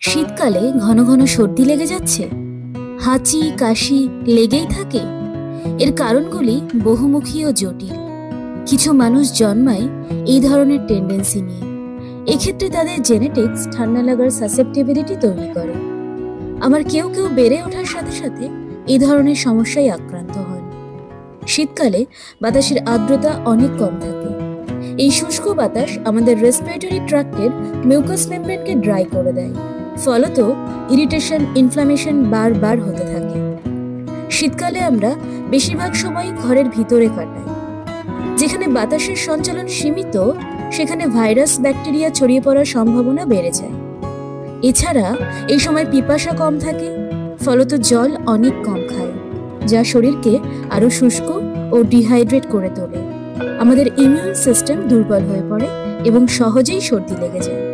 শীতকালে ঘন ঘন সর্দি লেগে যাচ্ছে, হাঁচি কাশি লেগেই থাকে। এর কারণগুলি বহুমুখী ও জটিল। কিছু মানুষ জন্মায় এই ধরনের টেন্ডেন্সি নিয়ে। এক্ষেত্রে তাদের জেনেটিক্স ঠান্ডা লাগার সাসেপ্টেবিলিটি তৈরি করে। আবার কেউ কেউ বেড়ে ওঠার সাথে সাথে এই ধরনের সমস্যায় আক্রান্ত হন। শীতকালে বাতাসের আর্দ্রতা অনেক কম থাকে। এই শুষ্ক বাতাস আমাদের রেসপিরেটরি ট্র্যাক্টের মিউকাস মেমব্রেনকে ড্রাই করে দেয়। ফলত ইরিটেশন, ইনফ্লামেশন বারবার হতে থাকে। শীতকালে আমরা বেশিরভাগ সময় ঘরের ভিতরে কাটাই। যেখানে বাতাসের সঞ্চালন সীমিত, সেখানে ভাইরাস, ব্যাকটেরিয়া ছড়িয়ে পড়ার সম্ভাবনা বেড়ে যায়। এছাড়া এই সময় পিপাসা কম থাকে, ফলত জল অনেক কম খায়, যা শরীরকে আরো শুষ্ক ও ডিহাইড্রেট করে তোলে। আমাদের ইমিউন সিস্টেম দুর্বল হয়ে পড়ে এবং সহজেই সর্দি লেগে যায়।